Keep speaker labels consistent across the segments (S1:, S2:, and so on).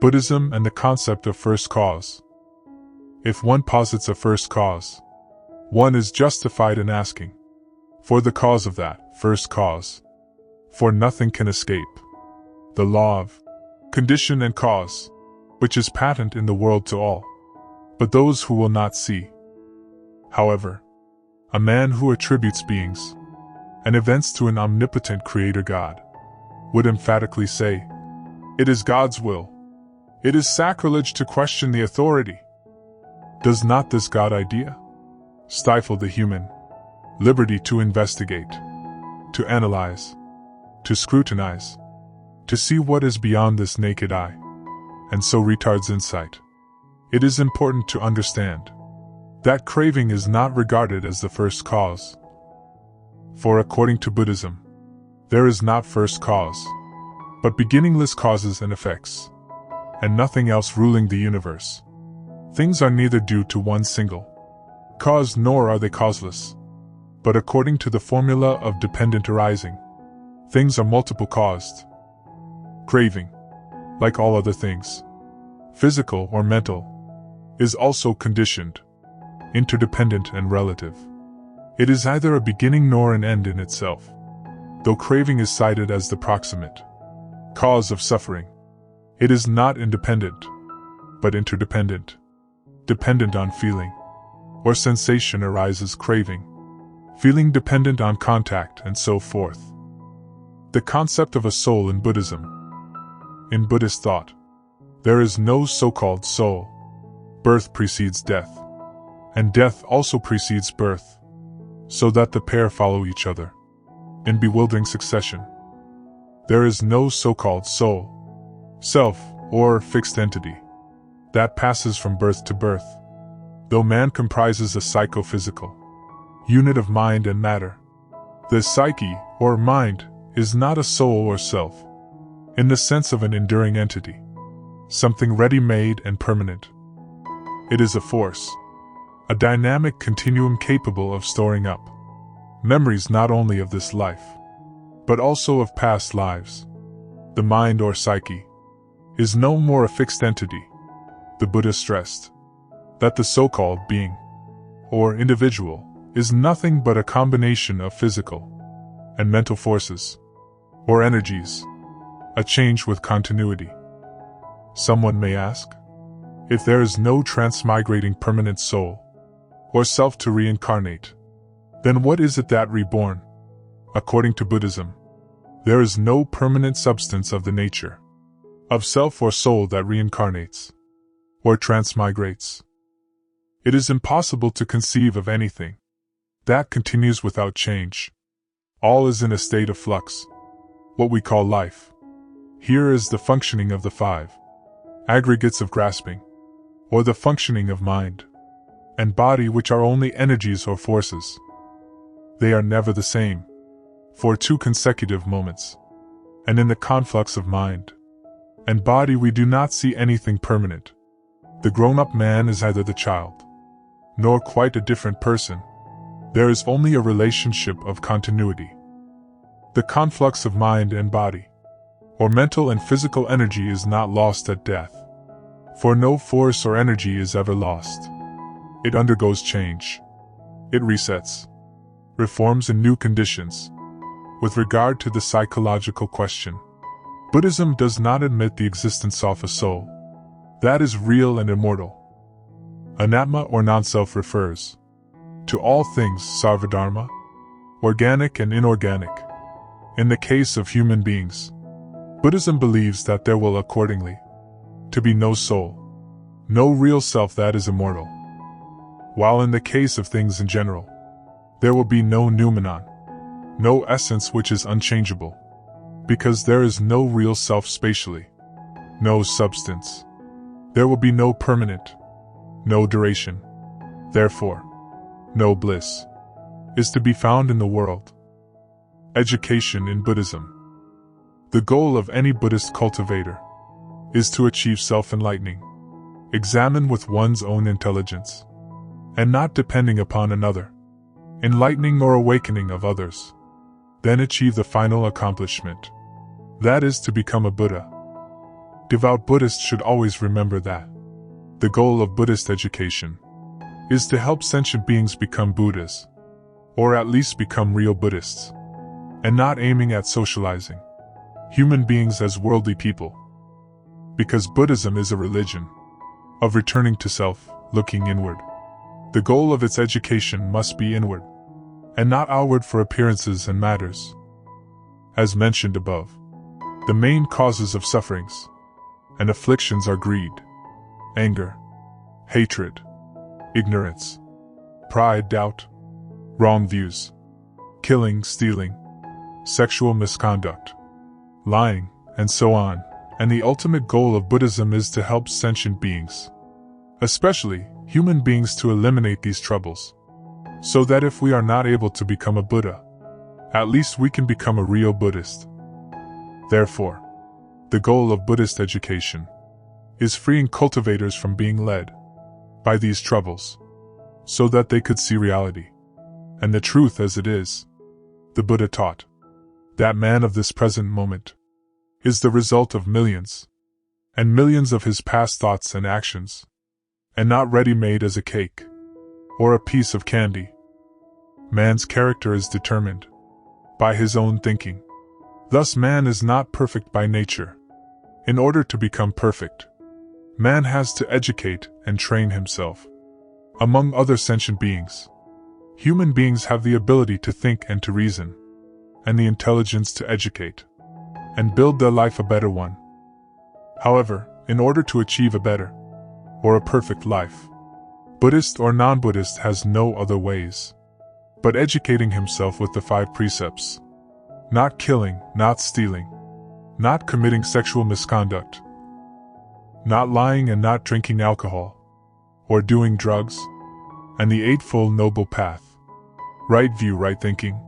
S1: Buddhism and the concept of first cause. If one posits a first cause, one is justified in asking for the cause of that first cause, for nothing can escape the law of condition and cause, which is patent in the world to all, but those who will not see. However, a man who attributes beings and events to an omnipotent creator God would emphatically say, "It is God's will. It is sacrilege to question the authority." Does not this God idea stifle the human liberty to investigate, to analyze, to scrutinize, to see what is beyond this naked eye, and so retards insight? It is important to understand that craving is not regarded as the first cause. For according to Buddhism, there is not first cause, but beginningless causes and effects, and nothing else ruling the universe. Things are neither due to one single cause nor are they causeless, but according to the formula of dependent arising, things are multiple caused. Craving, like all other things, physical or mental, is also conditioned, interdependent and relative. It is neither a beginning nor an end in itself, though craving is cited as the proximate cause of suffering. It is not independent, but interdependent. Dependent on feeling or sensation arises craving, feeling dependent on contact, and so forth. The concept of a soul in Buddhism. In Buddhist thought, there is no so-called soul. Birth precedes death, and death also precedes birth, so that the pair follow each other in bewildering succession. There is no so-called soul, self, or fixed entity that passes from birth to birth, though man comprises a psychophysical unit of mind and matter. The psyche, or mind, is not a soul or self, in the sense of an enduring entity, something ready-made and permanent. It is a force, a dynamic continuum capable of storing up memories not only of this life, but also of past lives. The mind or psyche is no more a fixed entity. The Buddha stressed that the so-called being, or individual, is nothing but a combination of physical and mental forces, or energies, a change with continuity. Someone may ask, if there is no transmigrating permanent soul, or self to reincarnate, then what is it that reborn? According to Buddhism, there is no permanent substance of the nature of self or soul that reincarnates or transmigrates. It is impossible to conceive of anything that continues without change. All is in a state of flux, what we call life. Here is the functioning of the five aggregates of grasping, or the functioning of mind and body, which are only energies or forces. They are never the same for 2 consecutive moments, and in the conflux of mind and body we do not see anything permanent. The grown-up man is neither the child nor quite a different person. There is only a relationship of continuity. The conflux of mind and body, or mental and physical energy, is not lost at death, for no force or energy is ever lost. It undergoes change. It resets, reforms in new conditions. With regard to the psychological question, Buddhism does not admit the existence of a soul that is real and immortal. Anatma or non-self refers to all things sarvadharma, organic and inorganic. In the case of human beings, Buddhism believes that there will accordingly to be no soul, no real self that is immortal, while in the case of things in general, there will be no noumenon, no essence which is unchangeable, because there is no real self spatially, no substance. There will be no permanent, no duration. Therefore, no bliss is to be found in the world. Education in Buddhism. The goal of any Buddhist cultivator is to achieve self-enlightening, examine with one's own intelligence, and not depending upon another, enlightening or awakening of others, then achieve the final accomplishment, that is to become a Buddha. Devout Buddhists should always remember that the goal of Buddhist education is to help sentient beings become Buddhas, or at least become real Buddhists, and not aiming at socializing human beings as worldly people. Because Buddhism is a religion of returning to self, looking inward. The goal of its education must be inward, and not outward for appearances and matters. As mentioned above, the main causes of sufferings and afflictions are greed, anger, hatred, ignorance, pride, doubt, wrong views, killing, stealing, sexual misconduct, lying, and so on. And the ultimate goal of Buddhism is to help sentient beings, especially human beings, to eliminate these troubles, so that if we are not able to become a Buddha, at least we can become a real Buddhist. Therefore, the goal of Buddhist education is freeing cultivators from being led by these troubles, so that they could see reality and the truth as it is. The Buddha taught that man of this present moment is the result of millions and millions of his past thoughts and actions, and not ready-made as a cake or a piece of candy. Man's character is determined by his own thinking. Thus, man is not perfect by nature. In order to become perfect, man has to educate and train himself. Among other sentient beings, human beings have the ability to think and to reason, and the intelligence to educate and build their life a better one. However, in order to achieve a better or a perfect life, Buddhist or non-Buddhist has no other ways but educating himself with the 5 precepts: not killing, not stealing, not committing sexual misconduct, not lying, and not drinking alcohol or doing drugs, and the Eightfold Noble Path: right view, right thinking,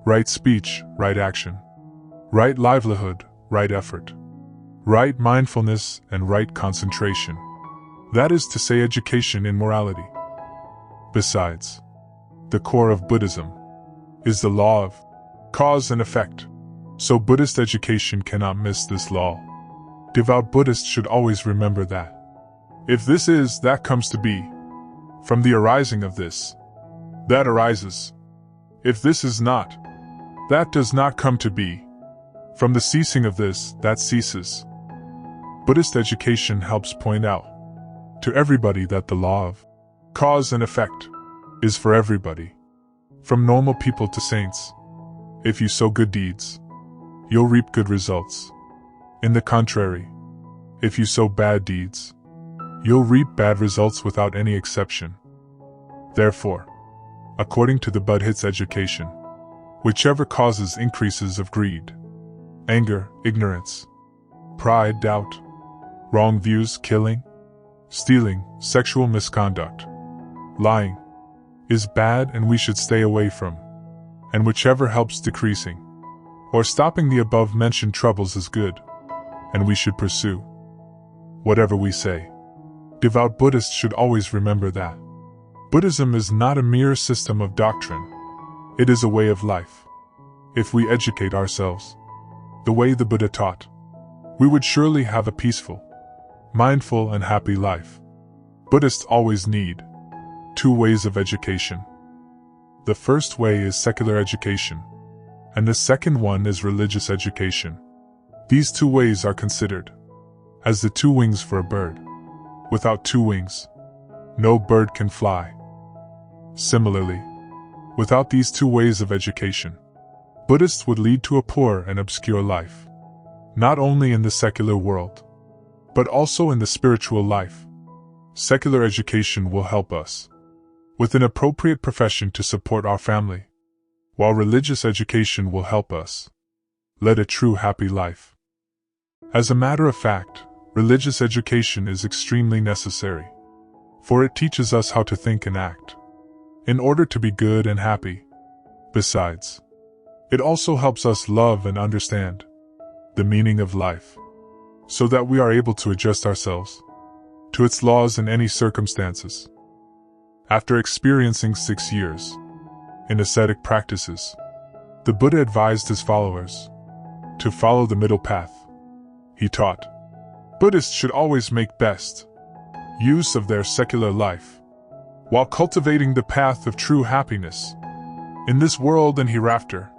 S1: right speech, right action, right livelihood, right effort, right mindfulness, and right concentration. That is to say, education in morality. Besides, the core of Buddhism is the law of cause and effect, so Buddhist education cannot miss this law. Devout Buddhists should always remember that if this is, that comes to be. From the arising of this, that arises. If this is not, that does not come to be. From the ceasing of this, that ceases. Buddhist education helps point out to everybody that the law of cause and effect is for everybody, from normal people to saints. If you sow good deeds, you'll reap good results. In the contrary, if you sow bad deeds, you'll reap bad results without any exception. Therefore, according to the Buddhist education, whichever causes increases of greed, anger, ignorance, pride, doubt, wrong views, killing, stealing, sexual misconduct, lying, is bad and we should stay away from, and whichever helps decreasing or stopping the above-mentioned troubles is good, and we should pursue. Whatever we say, devout Buddhists should always remember that Buddhism is not a mere system of doctrine, it is a way of life. If we educate ourselves the way the Buddha taught, we would surely have a peaceful, mindful, and happy life. Buddhists always need 2 ways of education. The first way is secular education, and the second one is religious education. These 2 ways are considered as the 2 wings for a bird. Without 2 wings, no bird can fly. Similarly, without these 2 ways of education, Buddhists would lead to a poor and obscure life, not only in the secular world, but also in the spiritual life. Secular education will help us with an appropriate profession to support our family, while religious education will help us lead a true happy life. As a matter of fact, religious education is extremely necessary, for it teaches us how to think and act in order to be good and happy. Besides, it also helps us love and understand the meaning of life, so that we are able to adjust ourselves to its laws in any circumstances. After experiencing 6 years in ascetic practices, the Buddha advised his followers to follow the middle path. He taught Buddhists should always make best use of their secular life, while cultivating the path of true happiness, in this world and hereafter.